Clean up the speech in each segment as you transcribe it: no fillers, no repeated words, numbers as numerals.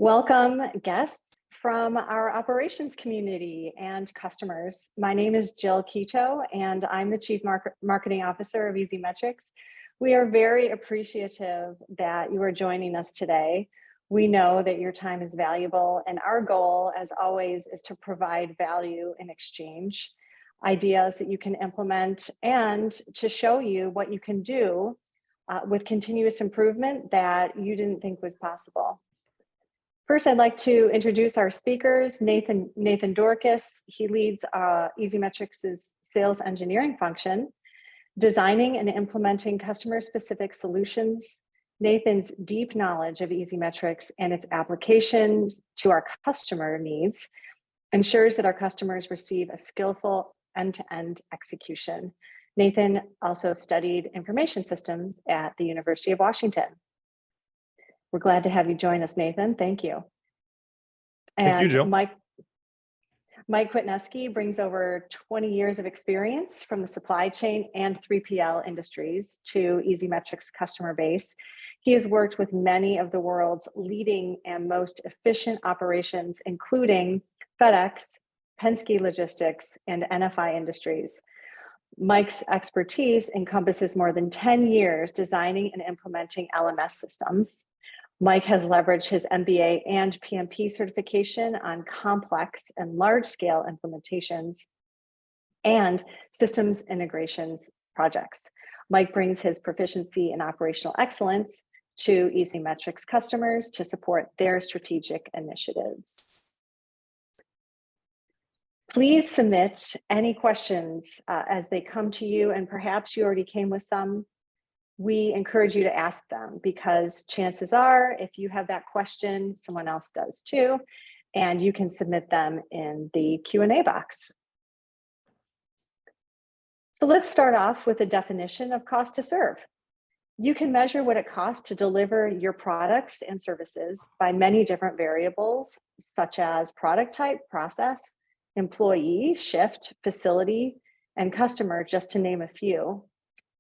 Welcome guests from our operations community and customers. My name is Jill Quito and I'm the Chief Marketing Officer of Easy Metrics. We are very appreciative that you are joining us today. We know that your time is valuable and our goal, as always, is to provide value in exchange, ideas that you can implement, and to show you what you can do with continuous improvement that you didn't think was possible. First, I'd like to introduce our speakers. Nathan Dorcas. He leads Easy Metrics' sales engineering function, designing and implementing customer-specific solutions. Nathan's deep knowledge of Easy Metrics and its applications to our customer needs ensures that our customers receive a skillful end-to-end execution. Nathan also studied information systems at the University of Washington. We're glad to have you join us, Nathan. Thank you. And thank you, Jill. Mike Kwietniewski brings over 20 years of experience from the supply chain and 3PL industries to Easy Metrics' customer base. He has worked with many of the world's leading and most efficient operations, including FedEx, Penske Logistics, and NFI Industries. Mike's expertise encompasses more than 10 years designing and implementing LMS systems. Mike has leveraged his MBA and PMP certification on complex and large-scale implementations and systems integrations projects. Mike brings his proficiency in operational excellence to Easy Metrics customers to support their strategic initiatives. Please submit any questions as they come to you, and perhaps you already came with some. We encourage you to ask them because chances are, if you have that question, someone else does too, and you can submit them in the Q&A box. So let's start off with a definition of cost to serve. You can measure what it costs to deliver your products and services by many different variables, such as product type, process, employee, shift, facility, and customer, just to name a few.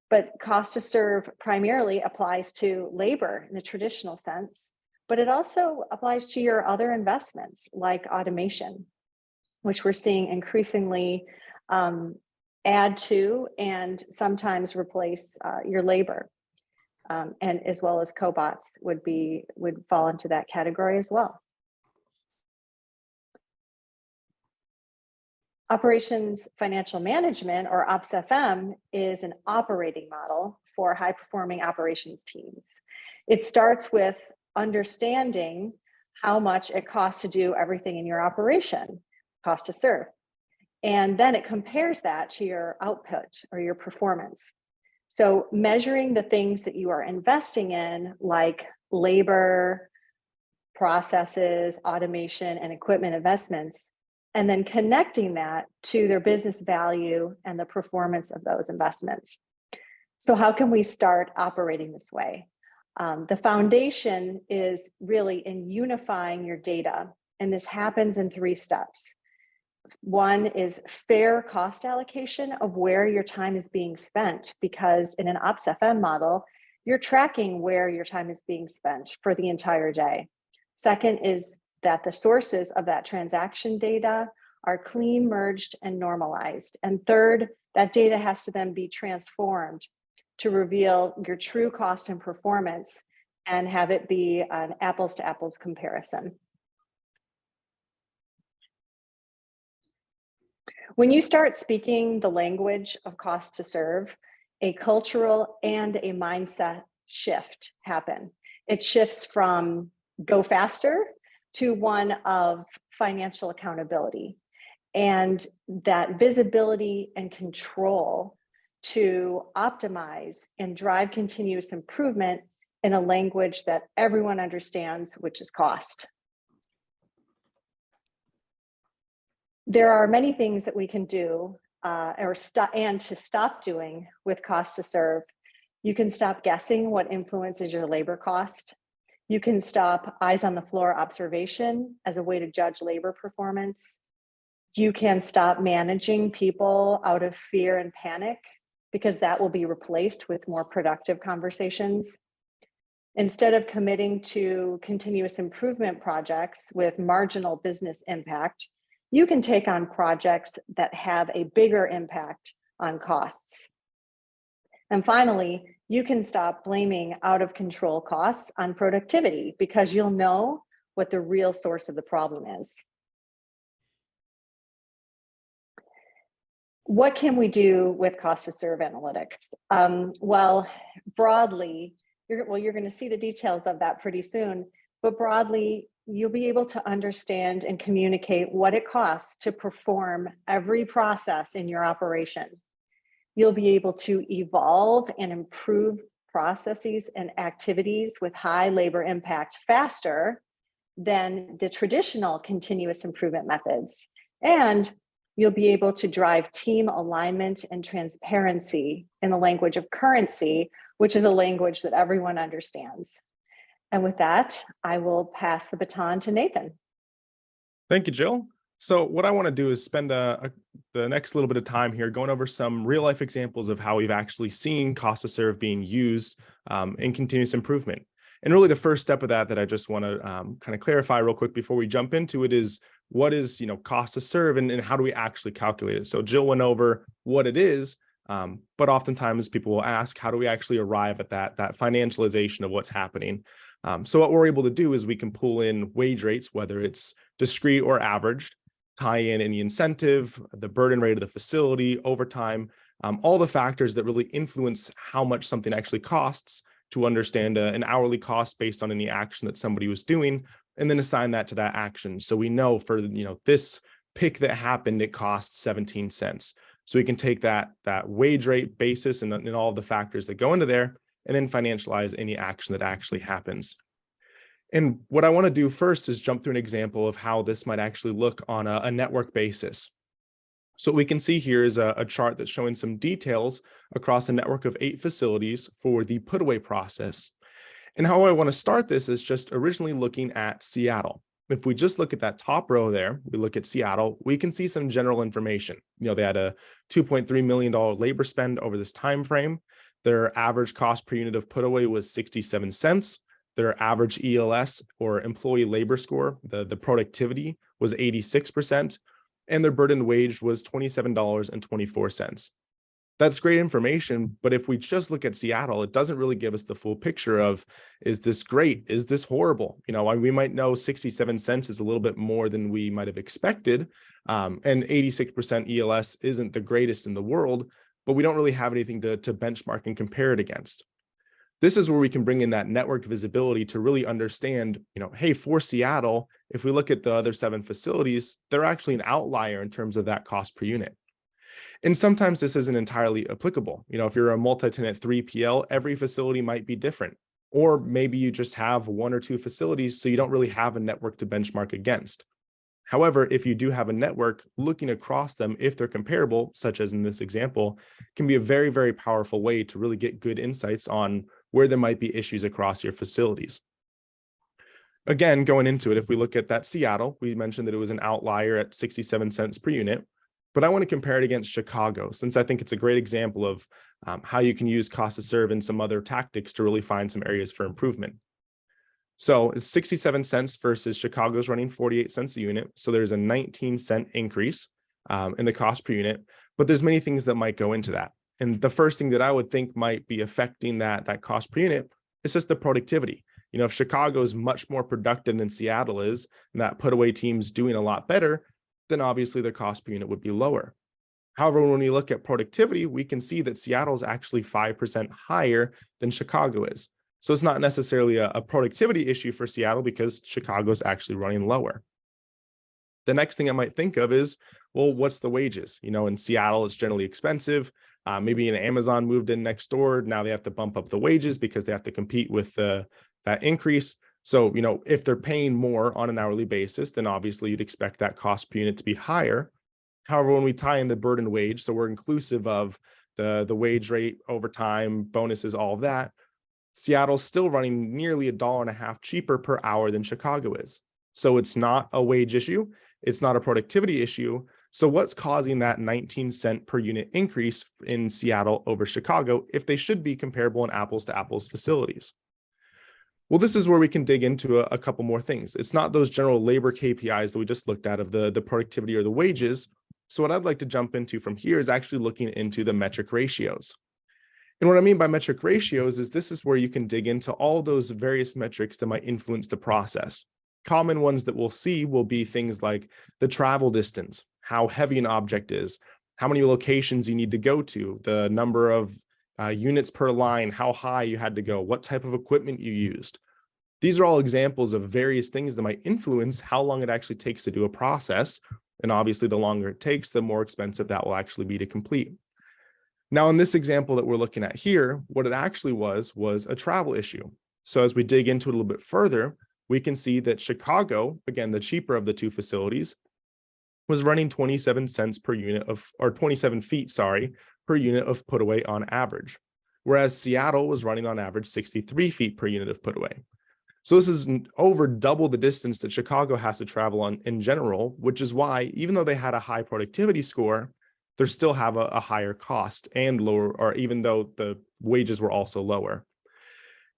But cost to serve primarily applies to labor in the traditional sense, but it also applies to your other investments like automation, which we're seeing increasingly add to and sometimes replace your labor. And as well as cobots would fall into that category as well. Operations Financial Management, or OPS-FM, is an operating model for high-performing operations teams. It starts with understanding how much it costs to do everything in your operation, cost to serve. And then it compares that to your output or your performance. So measuring the things that you are investing in, like labor, processes, automation, and equipment investments, and then connecting that to their business value and the performance of those investments. So how can we start operating this way? The foundation is really in unifying your data, and this happens in 3 steps. One is fair cost allocation of where your time is being spent, because in an OPS-FM model, you're tracking where your time is being spent for the entire day. Second is that the sources of that transaction data are clean, merged, and normalized. And third, that data has to then be transformed to reveal your true cost and performance and have it be an apples to apples comparison. When you start speaking the language of cost to serve, a cultural and a mindset shift happen. It shifts from go faster to one of financial accountability, and that visibility and control to optimize and drive continuous improvement in a language that everyone understands, which is cost. There are many things that we can do to stop doing with cost to serve. You can stop guessing what influences your labor cost. You can stop eyes on the floor observation as a way to judge labor performance. You can stop managing people out of fear and panic, because that will be replaced with more productive conversations. Instead of committing to continuous improvement projects with marginal business impact, you can take on projects that have a bigger impact on costs. And finally, you can stop blaming out of control costs on productivity because you'll know what the real source of the problem is. What can we do with cost to serve analytics? Well, broadly, you're going to see the details of that pretty soon, but broadly, you'll be able to understand and communicate what it costs to perform every process in your operation. You'll be able to evolve and improve processes and activities with high labor impact faster than the traditional continuous improvement methods. And you'll be able to drive team alignment and transparency in the language of currency, which is a language that everyone understands. And with that, I will pass the baton to Nathan. Thank you, Jill. So what I want to do is spend the next little bit of time here going over some real life examples of how we've actually seen cost to serve being used in continuous improvement. And really the first step of that I just want to kind of clarify real quick before we jump into it is what is, cost to serve and how do we actually calculate it? So Jill went over what it is, but oftentimes people will ask, how do we actually arrive at that financialization of what's happening? So what we're able to do is we can pull in wage rates, whether it's discrete or averaged, tie in any incentive, the burden rate of the facility, overtime, all the factors that really influence how much something actually costs to understand an hourly cost based on any action that somebody was doing, and then assign that to that action. So we know for this pick that happened, it costs 17 cents. So we can take that wage rate basis and all the factors that go into there, and then financialize any action that actually happens. And what I want to do first is jump through an example of how this might actually look on a network basis. So what we can see here is a chart that's showing some details across a network of 8 facilities for the put away process. And how I want to start this is just originally looking at Seattle. If we just look at that top row there, we look at Seattle, we can see some general information. They had a $2.3 million labor spend over this time frame. Their average cost per unit of put away was 67 cents. Their average ELS or employee labor score, the productivity was 86%, and their burdened wage was $27.24. That's great information, but if we just look at Seattle, it doesn't really give us the full picture of, is this great? Is this horrible? We might know 67 cents is a little bit more than we might have expected, and 86% ELS isn't the greatest in the world, but we don't really have anything to benchmark and compare it against. This is where we can bring in that network visibility to really understand, hey, for Seattle, if we look at the other 7 facilities, they're actually an outlier in terms of that cost per unit. And sometimes this isn't entirely applicable. If you're a multi-tenant 3PL, every facility might be different. Or maybe you just have 1 or 2 facilities, so you don't really have a network to benchmark against. However, if you do have a network, looking across them, if they're comparable, such as in this example, can be a very, very powerful way to really get good insights on where there might be issues across your facilities. Again, going into it, if we look at that Seattle, we mentioned that it was an outlier at 67 cents per unit, but I want to compare it against Chicago, since I think it's a great example of how you can use cost to serve and some other tactics to really find some areas for improvement. So it's 67 cents versus Chicago's running 48 cents a unit. So there's a 19-cent increase in the cost per unit, but there's many things that might go into that. And the first thing that I would think might be affecting that cost per unit is just the productivity. If Chicago is much more productive than Seattle is, and that put away team's doing a lot better, then obviously their cost per unit would be lower. However, when we look at productivity, we can see that Seattle is actually 5% higher than Chicago is. So it's not necessarily a productivity issue for Seattle because Chicago is actually running lower. The next thing I might think of is, well, what's the wages? In Seattle, it's generally expensive. Maybe an Amazon moved in next door. Now they have to bump up the wages because they have to compete with that increase. So, if they're paying more on an hourly basis, then obviously you'd expect that cost per unit to be higher. However, when we tie in the burden wage, so we're inclusive of the wage rate, overtime, bonuses, all of that, Seattle's still running nearly $1.50 cheaper per hour than Chicago is. So it's not a wage issue. It's not a productivity issue. So what's causing that 19-cent per unit increase in Seattle over Chicago if they should be comparable in apples to apples facilities? Well, this is where we can dig into a couple more things. It's not those general labor KPIs that we just looked at of the productivity or the wages. So what I'd like to jump into from here is actually looking into the metric ratios. And what I mean by metric ratios is this is where you can dig into all those various metrics that might influence the process. Common ones that we'll see will be things like the travel distance, how heavy an object is, how many locations you need to go to, the number of units per line, how high you had to go, what type of equipment you used. These are all examples of various things that might influence how long it actually takes to do a process. And obviously, the longer it takes, the more expensive that will actually be to complete. Now, in this example that we're looking at here, what it actually was a travel issue. So as we dig into it a little bit further, we can see that Chicago, again, the cheaper of the two facilities, was running 27 cents per unit of, or 27 feet, sorry, per unit of put away on average. Whereas Seattle was running on average 63 feet per unit of put away. So this is over double the distance that Chicago has to travel on in general, which is why, even though they had a high productivity score, they still have a higher cost and lower, or even though the wages were also lower.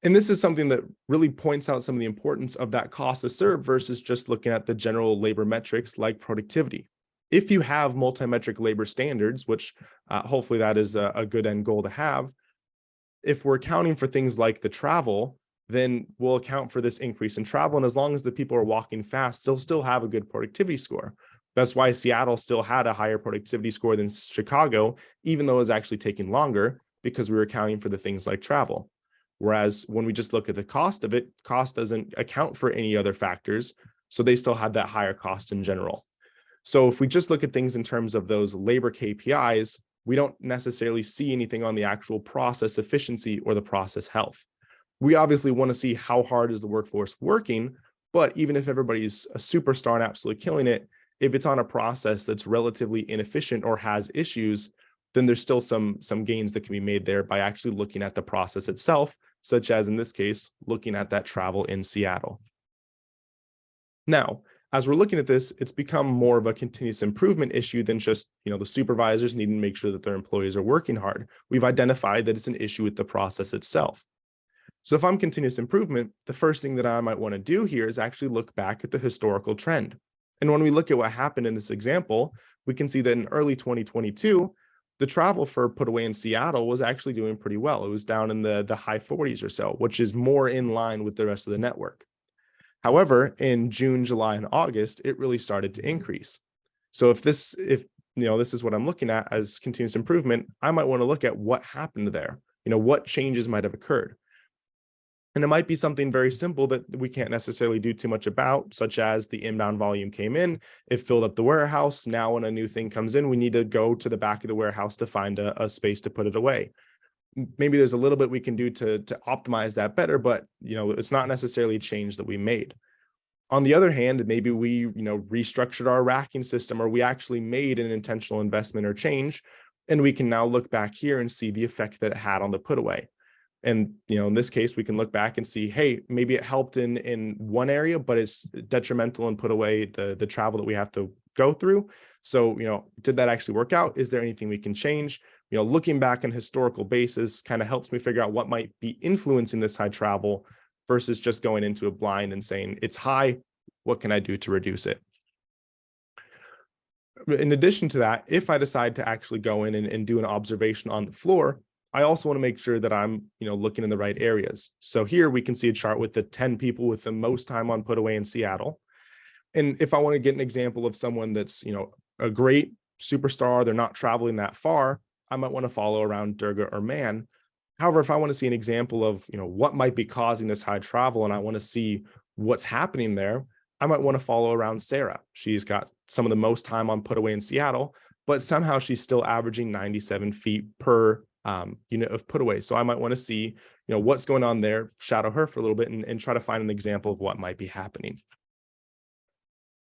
And this is something that really points out some of the importance of that cost to serve versus just looking at the general labor metrics like productivity. If you have multi-metric labor standards, which hopefully that is a good end goal to have, if we're accounting for things like the travel, then we'll account for this increase in travel. And as long as the people are walking fast, they'll still have a good productivity score. That's why Seattle still had a higher productivity score than Chicago, even though it was actually taking longer because we were accounting for the things like travel. Whereas when we just look at the cost of it, cost doesn't account for any other factors. So they still had that higher cost in general. So if we just look at things in terms of those labor KPIs, we don't necessarily see anything on the actual process efficiency or the process health. We obviously want to see how hard is the workforce working, but even if everybody's a superstar and absolutely killing it, if it's on a process that's relatively inefficient or has issues, then there's still some gains that can be made there by actually looking at the process itself, such as in this case, looking at that travel in Seattle. Now, as we're looking at this, it's become more of a continuous improvement issue than just, the supervisors needing to make sure that their employees are working hard. We've identified that it's an issue with the process itself. So if I'm continuous improvement, the first thing that I might want to do here is actually look back at the historical trend. And when we look at what happened in this example, we can see that in early 2022, the travel for put away in Seattle was actually doing pretty well. It was down in the high 40s or so, which is more in line with the rest of the network. However, in June, July, and August, it really started to increase. So if this is what I'm looking at as continuous improvement, I might want to look at what happened there. What changes might have occurred. And it might be something very simple that we can't necessarily do too much about, such as the inbound volume came in, it filled up the warehouse. Now when a new thing comes in, we need to go to the back of the warehouse to find a space to put it away. Maybe there's a little bit we can do to optimize that better, but it's not necessarily a change that we made. On the other hand, maybe we restructured our racking system, or we actually made an intentional investment or change, and we can now look back here and see the effect that it had on the put away. And, in this case, we can look back and see, hey, maybe it helped in one area, but it's detrimental and put away the travel that we have to go through. So, did that actually work out? Is there anything we can change? Looking back on historical basis kind of helps me figure out what might be influencing this high travel versus just going into a blind and saying it's high. What can I do to reduce it? In addition to that, if I decide to actually go in and do an observation on the floor, I also want to make sure that I'm, looking in the right areas. So here we can see a chart with the 10 people with the most time on put away in Seattle. And if I want to get an example of someone that's, a great superstar, they're not traveling that far, I might want to follow around Durga or Man. However, if I want to see an example of, what might be causing this high travel and I want to see what's happening there, I might want to follow around Sarah. She's got some of the most time on put away in Seattle, but somehow she's still averaging 97 feet per unit of put away. So I might want to see, what's going on there, shadow her for a little bit and try to find an example of what might be happening.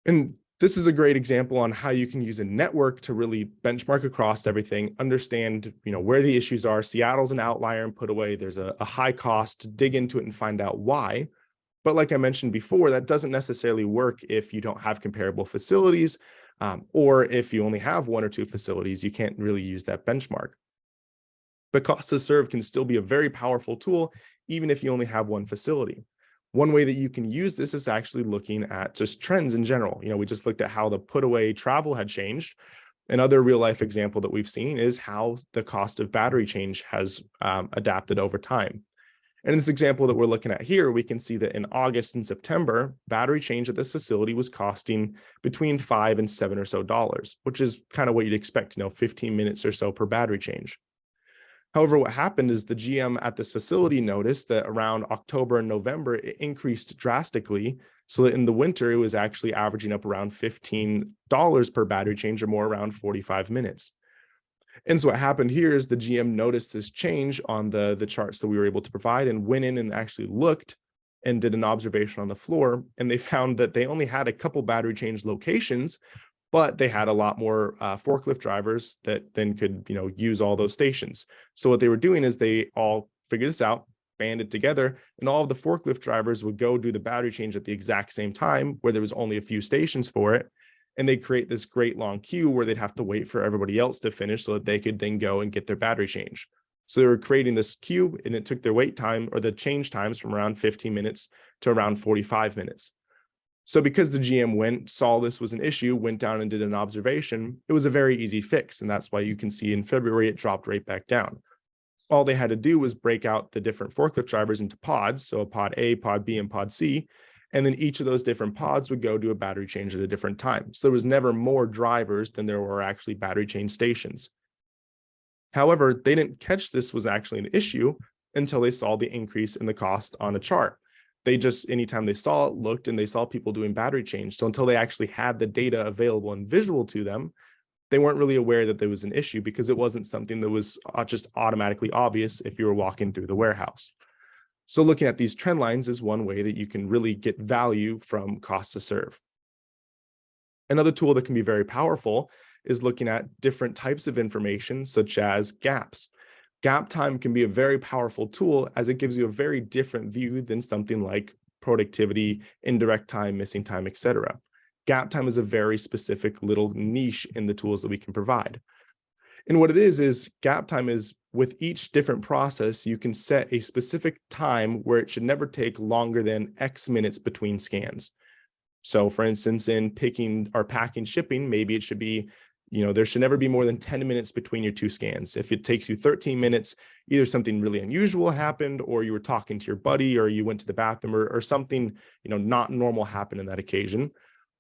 And this is a great example on how you can use a network to really benchmark across everything, understand, where the issues are. Seattle's an outlier and put away. There's a high cost to dig into it and find out why. But like I mentioned before, that doesn't necessarily work if you don't have comparable facilities, or if you only have one or two facilities, you can't really use that benchmark. But cost to serve can still be a very powerful tool, even if you only have one facility. One way that you can use this is actually looking at just trends in general. We just looked at how the put away travel had changed. Another real life example that we've seen is how the cost of battery change has adapted over time. And in this example that we're looking at here, we can see that in August and September, battery change at this facility was costing between $5 and $7 or so, which is kind of what you'd expect, 15 minutes or so per battery change. However, what happened is the GM at this facility noticed that around October and November, it increased drastically, so that in the winter, it was actually averaging up around $15 per battery change, or more around 45 minutes. And so what happened here is the GM noticed this change on the charts that we were able to provide, and went in and actually looked and did an observation on the floor. And they found that they only had a couple battery change locations, but they had a lot more forklift drivers that then could, use all those stations. So what they were doing is they all figured this out, banded together, and all of the forklift drivers would go do the battery change at the exact same time, where there was only a few stations for it. And they'd create this great long queue where they'd have to wait for everybody else to finish so that they could then go and get their battery change. So they were creating this queue, and it took their wait time, or the change times, from around 15 minutes to around 45 minutes. So because the GM saw this was an issue, went down and did an observation, it was a very easy fix. And that's why you can see in February, it dropped right back down. All they had to do was break out the different forklift drivers into pods. So pod A, pod B, and pod C. And then each of those different pods would go do a battery change at a different time. So there was never more drivers than there were actually battery change stations. However, they didn't catch this was actually an issue until they saw the increase in the cost on a chart. They just, anytime they saw it, looked, and they saw people doing battery change. So until they actually had the data available and visual to them, they weren't really aware that there was an issue, because it wasn't something that was just automatically obvious if you were walking through the warehouse. So looking at these trend lines is one way that you can really get value from cost to serve. Another tool that can be very powerful is looking at different types of information, such as gaps. Gap time can be a very powerful tool, as it gives you a very different view than something like productivity, indirect time, missing time, etc. Gap time is a very specific little niche in the tools that we can provide. And what it is gap time is, with each different process, you can set a specific time where it should never take longer than X minutes between scans. So for instance, in picking or packing shipping, maybe it should be, there should never be more than 10 minutes between your two scans. If it takes you 13 minutes, either something really unusual happened, or you were talking to your buddy, or you went to the bathroom, or something, not normal happened in that occasion.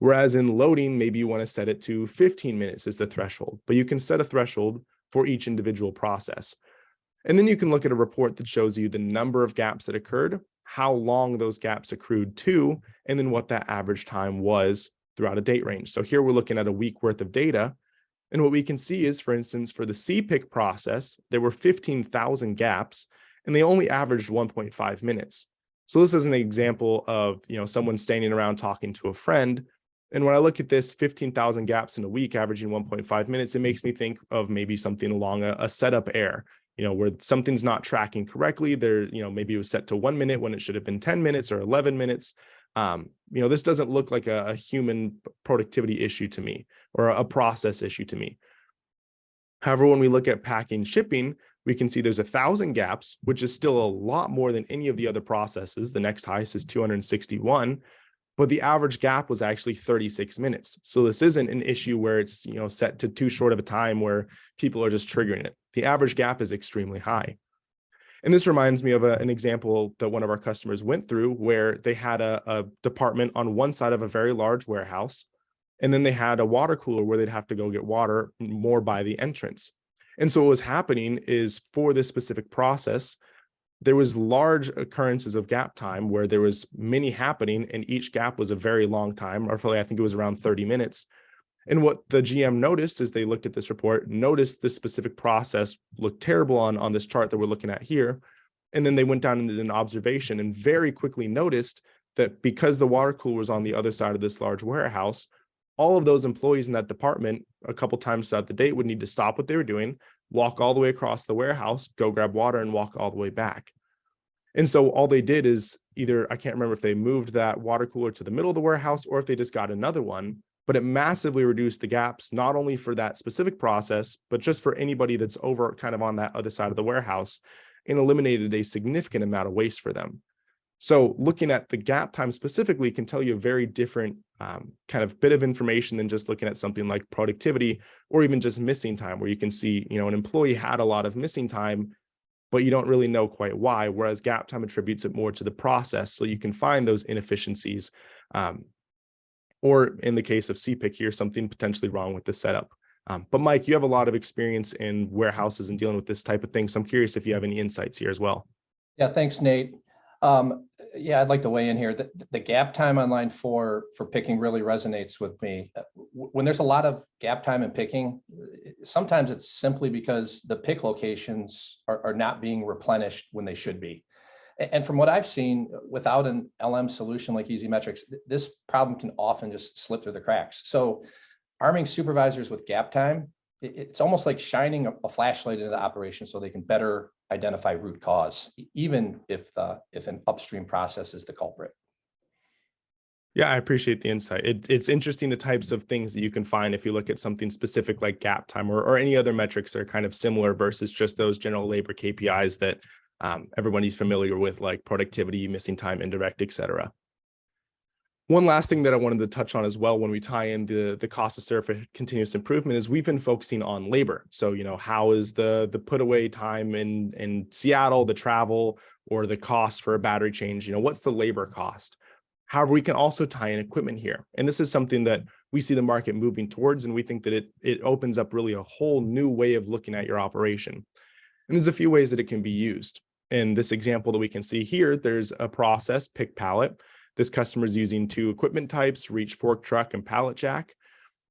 Whereas in loading, maybe you want to set it to 15 minutes as the threshold, but you can set a threshold for each individual process. And then you can look at a report that shows you the number of gaps that occurred, how long those gaps accrued to, and then what that average time was throughout a date range. So here we're looking at a week worth of data. And what we can see is, for instance, for the CPIC process, there were 15,000 gaps, and they only averaged 1.5 minutes. So this is an example of, someone standing around talking to a friend. And when I look at this 15,000 gaps in a week, averaging 1.5 minutes, it makes me think of maybe something along a setup error, where something's not tracking correctly. There, maybe it was set to 1 minute when it should have been 10 minutes or 11 minutes. This doesn't look like a human productivity issue to me, or a process issue to me. However, when we look at packing shipping, we can see there's 1,000 gaps, which is still a lot more than any of the other processes. The next highest is 261. But the average gap was actually 36 minutes. So this isn't an issue where it's, set to too short of a time where people are just triggering it. The average gap is extremely high. And this reminds me of an example that one of our customers went through, where they had a department on one side of a very large warehouse, and then they had a water cooler where they'd have to go get water more by the entrance. And so what was happening is, for this specific process, there was large occurrences of gap time where there was many happening, and each gap was a very long time, roughly, I think it was around 30 minutes. And what the GM noticed as they looked at this report, noticed this specific process looked terrible on this chart that we're looking at here. And then they went down and did an observation, and very quickly noticed that because the water cooler was on the other side of this large warehouse, all of those employees in that department a couple times throughout the day would need to stop what they were doing, walk all the way across the warehouse, go grab water, and walk all the way back. And so all they did is, either, I can't remember if they moved that water cooler to the middle of the warehouse, or if they just got another one, but it massively reduced the gaps, not only for that specific process, but just for anybody that's over kind of on that other side of the warehouse, and eliminated a significant amount of waste for them. So looking at the gap time specifically can tell you a very different kind of bit of information than just looking at something like productivity or even just missing time, where you can see, an employee had a lot of missing time, but you don't really know quite why. Whereas gap time attributes it more to the process. So you can find those inefficiencies. Or in the case of CPIC here, something potentially wrong with the setup. But Mike, you have a lot of experience in warehouses and dealing with this type of thing. So I'm curious if you have any insights here as well. Yeah, thanks, Nate. Yeah, I'd like to weigh in here. The gap time on line 4 for picking really resonates with me. When there's a lot of gap time in picking, sometimes it's simply because the pick locations are not being replenished when they should be. And from what I've seen, without an LM solution like Easy Metrics, this problem can often just slip through the cracks. So arming supervisors with gap time, it's almost like shining a flashlight into the operation so they can better identify root cause, even if an upstream process is the culprit. Yeah, I appreciate the insight. It's interesting the types of things that you can find if you look at something specific like gap time or any other metrics that are kind of similar versus just those general labor KPIs that everybody's familiar with, like productivity, missing time, indirect, et cetera. One last thing that I wanted to touch on as well when we tie in the cost to serve for continuous improvement is we've been focusing on labor. So, how is the put away time in Seattle, the travel, or the cost for a battery change? What's the labor cost? However, we can also tie in equipment here. And this is something that we see the market moving towards, and we think that it opens up really a whole new way of looking at your operation. And there's a few ways that it can be used. In this example that we can see here, there's a process, pick pallet. This customer is using 2 equipment types, reach fork truck and pallet jack.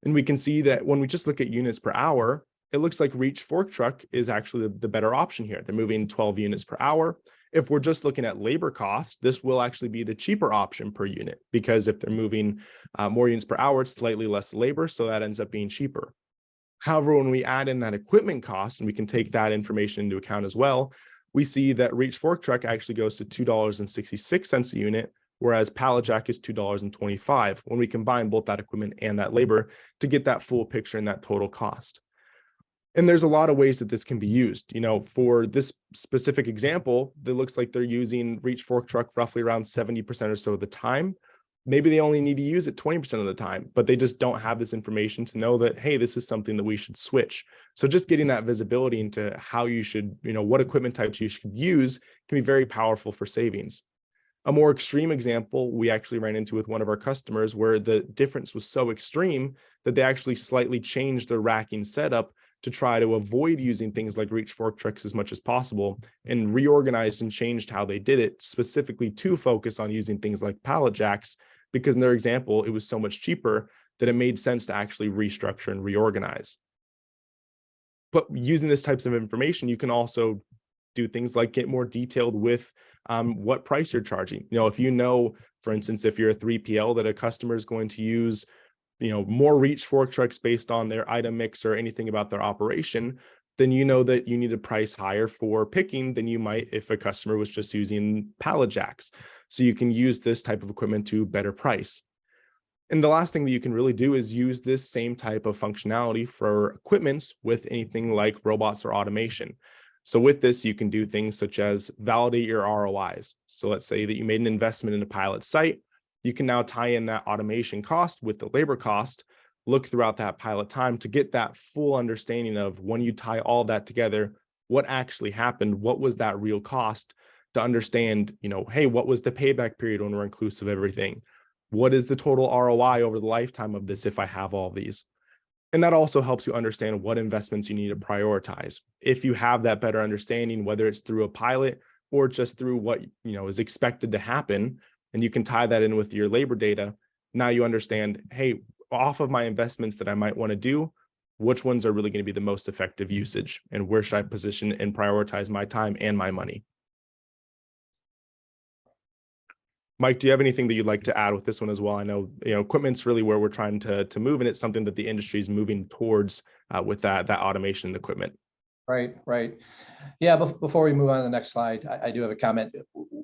And we can see that when we just look at units per hour, it looks like reach fork truck is actually the better option here. They're moving 12 units per hour. If we're just looking at labor cost, this will actually be the cheaper option per unit, because if they're moving more units per hour, it's slightly less labor. So that ends up being cheaper. However, when we add in that equipment cost, and we can take that information into account as well, we see that reach fork truck actually goes to $2.66 a unit, whereas pallet jack is $2.25 when we combine both that equipment and that labor to get that full picture and that total cost. And there's a lot of ways that this can be used. For this specific example, it looks like they're using reach fork truck roughly around 70% or so of the time. Maybe they only need to use it 20% of the time, but they just don't have this information to know that, hey, this is something that we should switch. So just getting that visibility into how you should, what equipment types you should use can be very powerful for savings. A more extreme example we actually ran into with one of our customers, where the difference was so extreme that they actually slightly changed their racking setup to try to avoid using things like reach fork trucks as much as possible, and reorganized and changed how they did it specifically to focus on using things like pallet jacks, because in their example, it was so much cheaper that it made sense to actually restructure and reorganize. But using this types of information, you can also do things like get more detailed with what price you're charging. If for instance, if you're a 3PL, that a customer is going to use more reach fork trucks based on their item mix or anything about their operation, then that you need to price higher for picking than you might if a customer was just using pallet jacks. So you can use this type of equipment to better price. And the last thing that you can really do is use this same type of functionality for equipments with anything like robots or automation. So with this, you can do things such as validate your ROIs. So let's say that you made an investment in a pilot site. You can now tie in that automation cost with the labor cost, look throughout that pilot time to get that full understanding of, when you tie all that together, what actually happened, what was that real cost, to understand, hey, what was the payback period when we're inclusive of everything? What is the total ROI over the lifetime of this if I have all these? And that also helps you understand what investments you need to prioritize. If you have that better understanding, whether it's through a pilot or just through what is expected to happen, and you can tie that in with your labor data, now you understand, hey, off of my investments that I might want to do, which ones are really going to be the most effective usage, and where should I position and prioritize my time and my money? Mike, do you have anything that you'd like to add with this one as well? I know, equipment's really where we're trying to move, and it's something that the industry is moving towards with that automation and equipment. Right. Yeah, before we move on to the next slide, I do have a comment.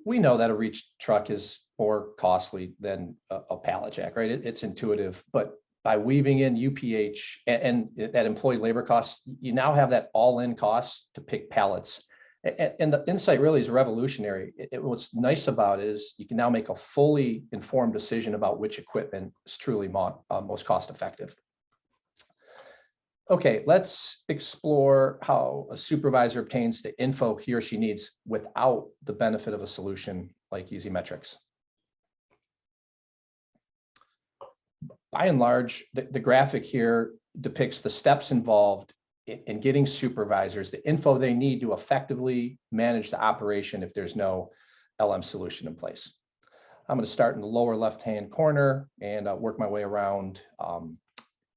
We know that a reach truck is more costly than a pallet jack, right? It's intuitive, but by weaving in UPH and that employee labor costs, you now have that all-in cost to pick pallets And the insight really is revolutionary. What's nice about it is you can now make a fully informed decision about which equipment is truly most cost effective. Okay, let's explore how a supervisor obtains the info he or she needs without the benefit of a solution like Easy Metrics. By and large, the graphic here depicts the steps involved in getting supervisors the info they need to effectively manage the operation if there's no LM solution in place. I'm going to start in the lower left-hand corner and work my way around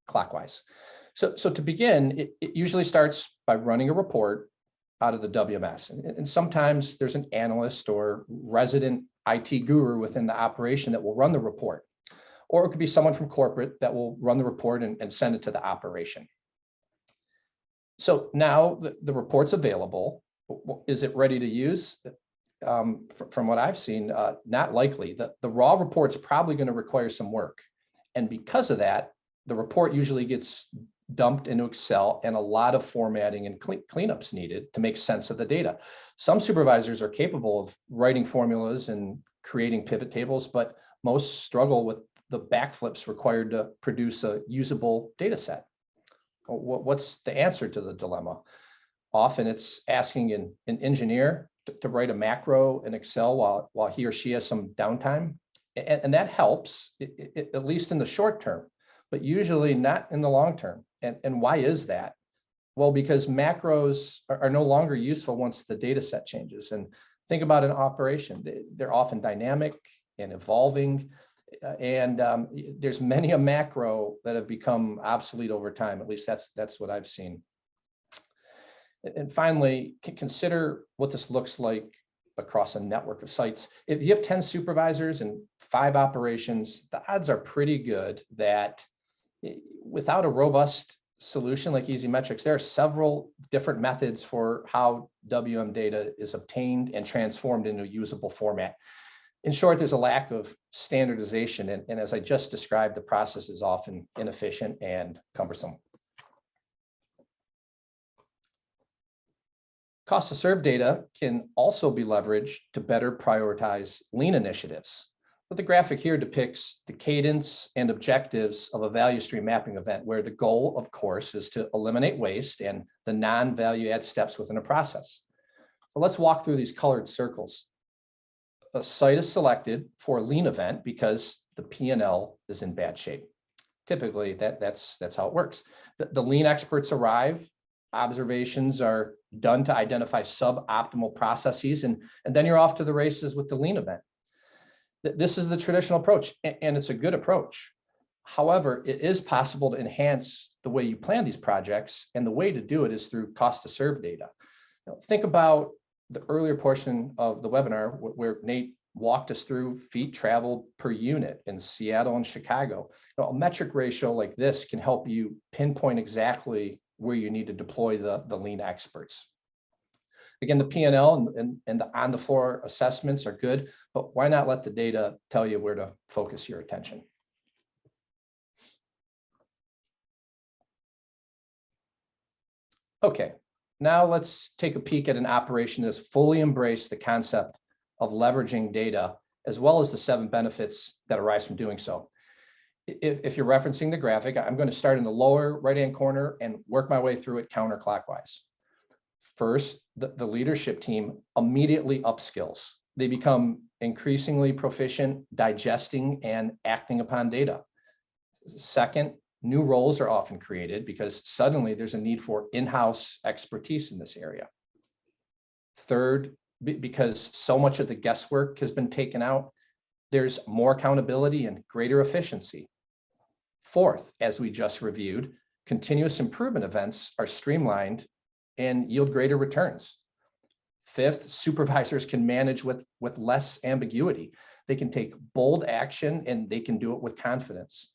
clockwise. So to begin, it usually starts by running a report out of the WMS. And sometimes there's an analyst or resident IT guru within the operation that will run the report. Or it could be someone from corporate that will run the report and send it to the operation. So now the report's available. Is it ready to use? From what I've seen, not likely. The raw report's probably going to require some work. And because of that, the report usually gets dumped into Excel and a lot of formatting and cleanups needed to make sense of the data. Some supervisors are capable of writing formulas and creating pivot tables, but most struggle with the backflips required to produce a usable data set. What's the answer to the dilemma? Often it's asking an engineer to write a macro in Excel while he or she has some downtime. And that helps, at least in the short term, but usually not in the long term. And why is that? Well, because macros are no longer useful once the data set changes. And think about an operation. They're often dynamic and evolving. And there's many a macro that have become obsolete over time. At least that's what I've seen. And finally, consider what this looks like across a network of sites. If you have 10 supervisors and 5 operations, the odds are pretty good that without a robust solution like Easy Metrics, there are several different methods for how WM data is obtained and transformed into a usable format. In short, there's a lack of standardization. And as I just described, the process is often inefficient and cumbersome. Cost to serve data can also be leveraged to better prioritize lean initiatives. But the graphic here depicts the cadence and objectives of a value stream mapping event, where the goal, of course, is to eliminate waste and the non-value add steps within a process. So let's walk through these colored circles. A site is selected for a lean event because the P&L is in bad shape. Typically, that's how it works. The lean experts arrive, observations are done to identify suboptimal processes, and then you're off to the races with the lean event. This is the traditional approach, and it's a good approach. However, it is possible to enhance the way you plan these projects, and the way to do it is through cost to serve data. Now, think about the earlier portion of the webinar where Nate walked us through feet traveled per unit in Seattle and Chicago. A metric ratio like this can help you pinpoint exactly where you need to deploy the lean experts. Again, the P&L and the on-the-floor assessments are good, but why not let the data tell you where to focus your attention? Okay, now let's take a peek at an operation that has fully embraced the concept of leveraging data, as well as the 7 benefits that arise from doing so. If you're referencing the graphic, I'm going to start in the lower right-hand corner and work my way through it counterclockwise. First, the leadership team immediately upskills. They become increasingly proficient digesting and acting upon data. Second, new roles are often created because suddenly there's a need for in-house expertise in this area. Third, because so much of the guesswork has been taken out, there's more accountability and greater efficiency. Fourth, as we just reviewed, continuous improvement events are streamlined and yield greater returns. Fifth, supervisors can manage with less ambiguity. They can take bold action and they can do it with confidence.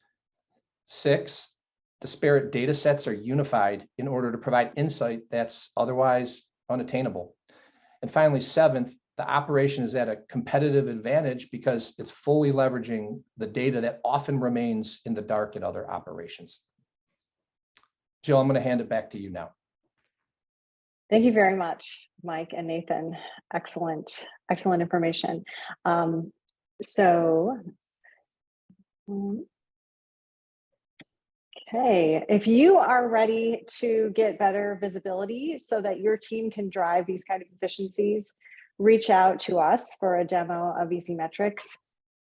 Six, disparate data sets are unified in order to provide insight that's otherwise unattainable. And finally, seventh, the operation is at a competitive advantage because it's fully leveraging the data that often remains in the dark in other operations. Jill, I'm going to hand it back to you now. Thank you very much, Mike and Nathan. Excellent, excellent information. So, okay, if you are ready to get better visibility so that your team can drive these kind of efficiencies, reach out to us for a demo of Easy Metrics.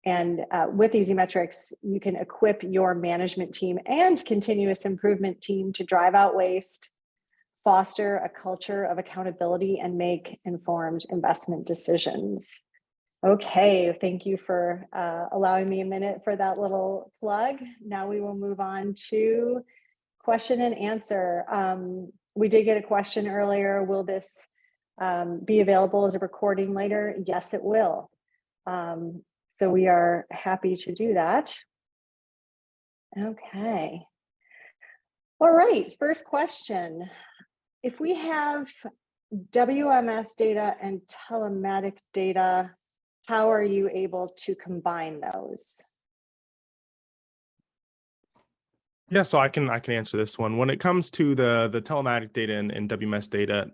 And with Easy Metrics, you can equip your management team and continuous improvement team to drive out waste, foster a culture of accountability, and make informed investment decisions. Okay, thank you for allowing me a minute for that little plug. Now we will move on to question and answer. We did get a question earlier. Will this be available as a recording later? Yes, it will. So we are happy to do that. Okay. All right, first question. If we have WMS data and telematic data, how are you able to combine those? Yeah, so I can answer this one. When it comes to the telematic data and WMS data,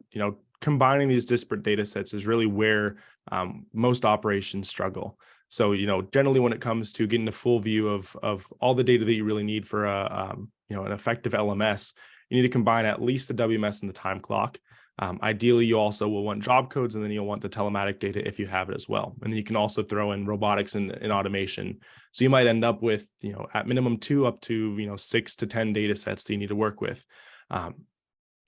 combining these disparate data sets is really where most operations struggle. So, generally when it comes to getting a full view of all the data that you really need for an effective LMS, you need to combine at least the WMS and the time clock. Ideally, you also will want job codes, and then you'll want the telematic data if you have it as well. And then you can also throw in robotics and automation. So you might end up with, at minimum 2 up to, 6 to 10 data sets that you need to work with.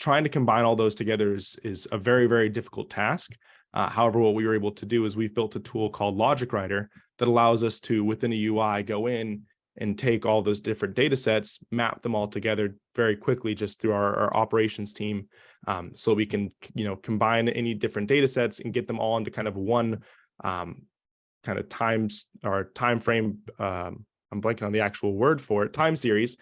Trying to combine all those together is a very, very difficult task. However, what we were able to do is we've built a tool called Logic Writer that allows us to, within a UI, go in and take all those different data sets, map them all together very quickly just through our operations team. So we can, combine any different data sets and get them all into kind of one kind of time frame. I'm blanking on the actual word for it, time series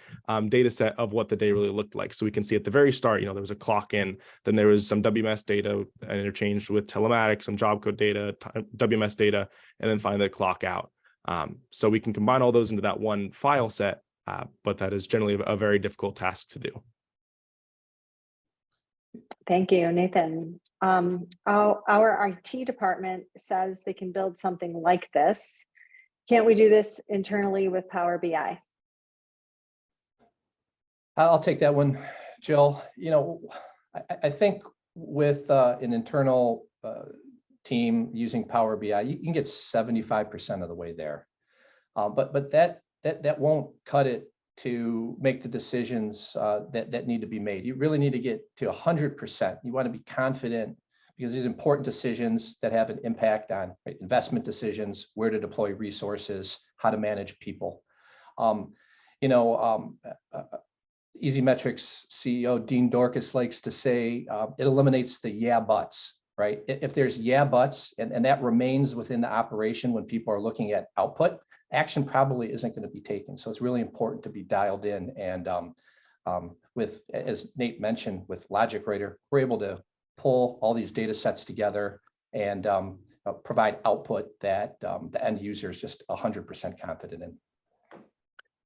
data set of what the day really looked like. So we can see at the very start, there was a clock in, then there was some WMS data interchanged with telematics, some job code data, WMS data, and then finally the clock out. So we can combine all those into that one file set, but that is generally a very difficult task to do. Thank you, Nathan. Our IT department says they can build something like this. Can't we do this internally with Power BI? I'll take that one, Jill. I think with an internal team using Power BI, you can get 75% of the way there. But that won't cut it to make the decisions that need to be made. You really need to get to 100%. You want to be confident, because these important decisions that have an impact on investment decisions, where to deploy resources, how to manage people. Easy Metrics CEO Dean Dorcas likes to say it eliminates the yeah buts, right? If there's yeah buts and that remains within the operation when people are looking at output, action probably isn't going to be taken. So it's really important to be dialed in. And with, as Nate mentioned, with Logic Writer, we're able to pull all these data sets together and provide output that the end user is just 100% confident in.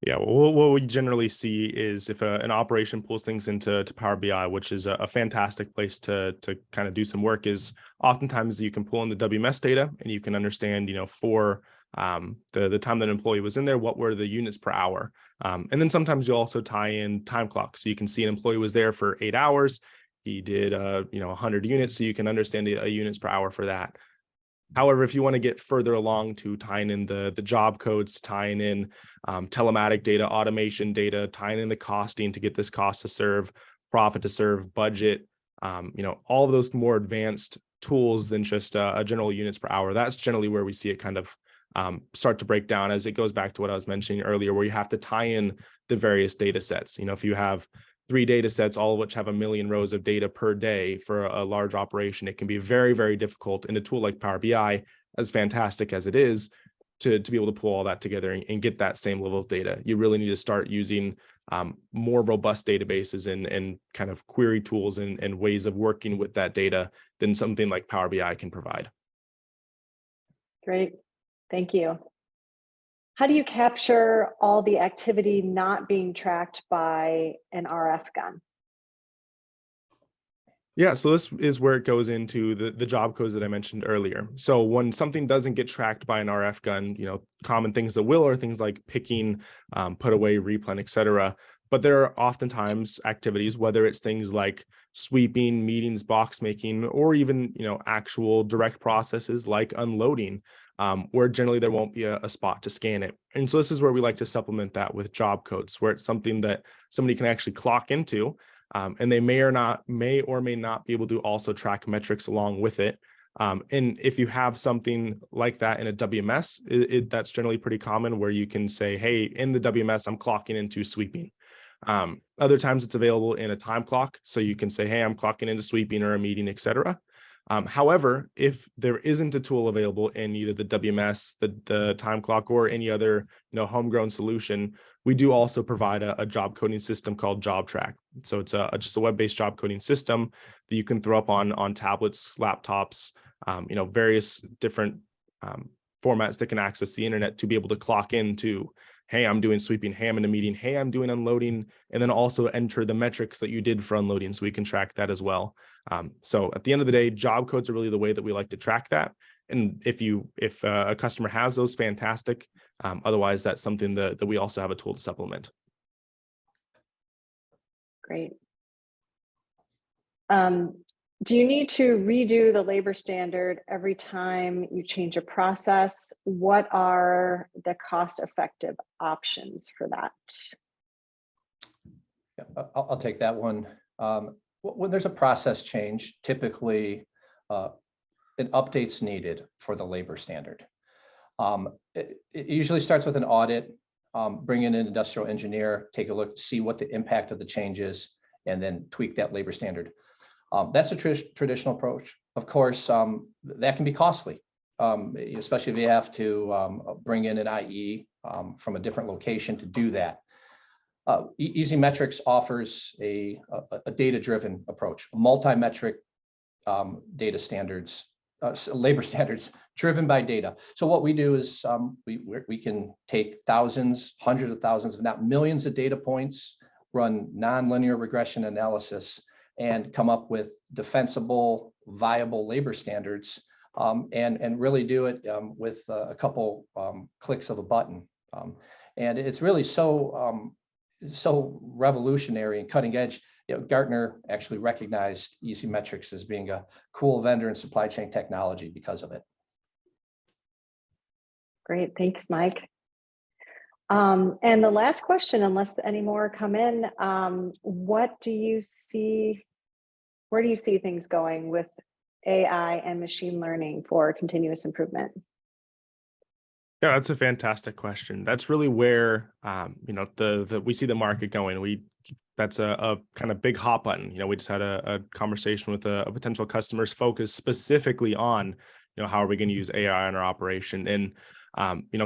Yeah, well, what we generally see is if an operation pulls things into Power BI, which is a fantastic place to kind of do some work, is oftentimes you can pull in the WMS data and you can understand, for the time that an employee was in there, what were the units per hour. And then sometimes you also tie in time clock. So you can see an employee was there for 8 hours. He did, 100 units. So you can understand the units per hour for that. However, if you want to get further along to tying in the job codes, tying in telematic data, automation data, tying in the costing to get this cost to serve, profit to serve, budget, all of those more advanced tools than just a general units per hour, that's generally where we see it kind of start to break down, as it goes back to what I was mentioning earlier, where you have to tie in the various data sets. If you have 3 data sets, all of which have 1 million rows of data per day for a large operation, it can be very, very difficult in a tool like Power BI, as fantastic as it is, to be able to pull all that together and get that same level of data. You really need to start using more robust databases and kind of query tools and ways of working with that data than something like Power BI can provide. Great, thank you. How do you capture all the activity not being tracked by an RF gun? Yeah, so this is where it goes into the job codes that I mentioned earlier. So when something doesn't get tracked by an RF gun, common things that will are things like picking, put away, replen, etc. But there are oftentimes activities, whether it's things like sweeping, meetings, box making, or even actual direct processes like unloading, where generally there won't be a spot to scan it. And so this is where we like to supplement that with job codes, where it's something that somebody can actually clock into. And they may or may not be able to also track metrics along with it. And if you have something like that in a WMS, that's generally pretty common, where you can say, hey, in the WMS, I'm clocking into sweeping. Other times it's available in a time clock. So you can say, hey, I'm clocking into sweeping or a meeting, etc. However, if there isn't a tool available in either the WMS, the time clock, or any other homegrown solution, we do also provide a job coding system called JobTrack. So it's just a web-based job coding system that you can throw up on tablets, laptops, various different formats that can access the internet to be able to clock into, hey, I'm doing sweeping, hey, I'm in a meeting, hey, I'm doing unloading, and then also enter the metrics that you did for unloading so we can track that as well. So at the end of the day, job codes are really the way that we like to track that. And if a customer has those, fantastic. Otherwise, that's something that we also have a tool to supplement. Great. Do you need to redo the labor standard every time you change a process? What are the cost-effective options for that? Yeah, I'll take that one. When there's a process change, typically an update's needed for the labor standard. It usually starts with an audit, bring in an industrial engineer, take a look, see what the impact of the change is, and then tweak that labor standard. That's a traditional approach. Of course, that can be costly, especially if you have to bring in an IE from a different location to do that. Easy Metrics offers a data-driven approach, multi-metric data standards, labor standards driven by data. So what we do is we can take thousands, hundreds of thousands, if not millions of data points, run nonlinear regression analysis, and come up with defensible, viable labor standards, and really do it with a couple clicks of a button. And it's really so revolutionary and cutting edge. Gartner actually recognized Easy Metrics as being a cool vendor in supply chain technology because of it. Great, thanks, Mike. And the last question, unless any more come in, what do you see? Where do you see things going with AI and machine learning for continuous improvement? Yeah, that's a fantastic question. That's really where we see the market going. That's a kind of big hot button. We just had a conversation with a potential customer's focus specifically on how are we going to use AI in our operation. And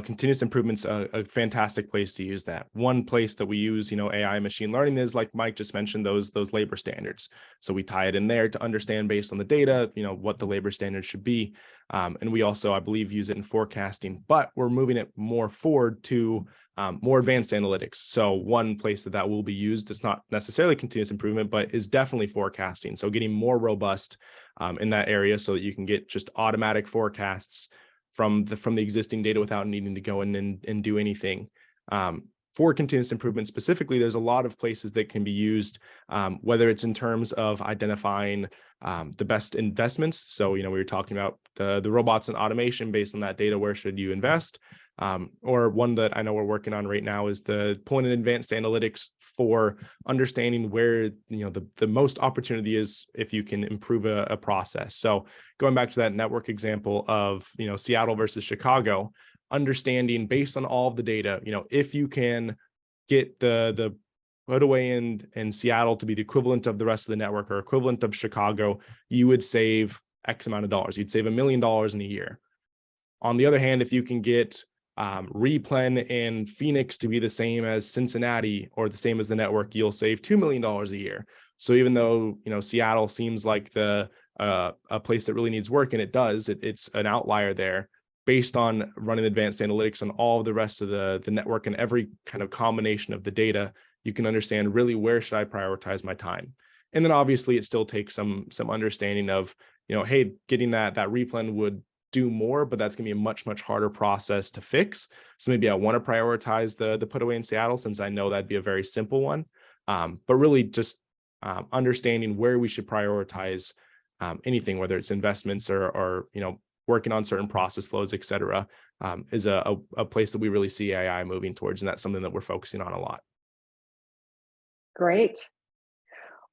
continuous improvement's a fantastic place to use that. One place that we use AI and machine learning is, like Mike just mentioned, those labor standards. So we tie it in there to understand, based on the data, what the labor standards should be. And we also, I believe, use it in forecasting, but we're moving it more forward to more advanced analytics. So one place that will be used, it's not necessarily continuous improvement, but is definitely forecasting. So getting more robust in that area so that you can get just automatic forecasts from the existing data without needing to go in and do anything. For continuous improvement specifically, there's a lot of places that can be used, whether it's in terms of identifying the best investments. So, we were talking about the robots and automation based on that data, where should you invest? Or one that I know we're working on right now is the pulling in advanced analytics for understanding where the most opportunity is if you can improve a process. So going back to that network example of Seattle versus Chicago, understanding based on all of the data, if you can get the put away in Seattle to be the equivalent of the rest of the network or equivalent of Chicago, you would save X amount of dollars. You'd save $1 million in a year. On the other hand, if you can get replen in Phoenix to be the same as Cincinnati or the same as the network, you'll save $2 million a year. So even though Seattle seems like a place that really needs work, and it does, it's an outlier there. Based on running advanced analytics on all the rest of the network and every kind of combination of the data, you can understand really where should I prioritize my time. And then obviously it still takes some understanding of, hey, getting that replan would do more, but that's going to be a much harder process to fix. So maybe I want to prioritize the put away in Seattle, since I know that'd be a very simple one. But really just understanding where we should prioritize anything, whether it's investments or working on certain process flows, et cetera, is a place that we really see AI moving towards. And that's something that we're focusing on a lot. Great.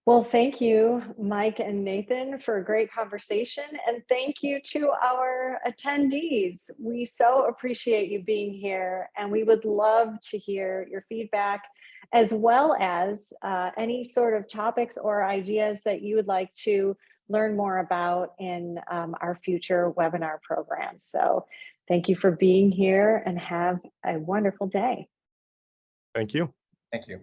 Well, thank you, Mike and Nathan, for a great conversation. And thank you to our attendees. We so appreciate you being here, and we would love to hear your feedback, as well as any sort of topics or ideas that you would like to learn more about in our future webinar programs. So thank you for being here, and have a wonderful day. Thank you. Thank you.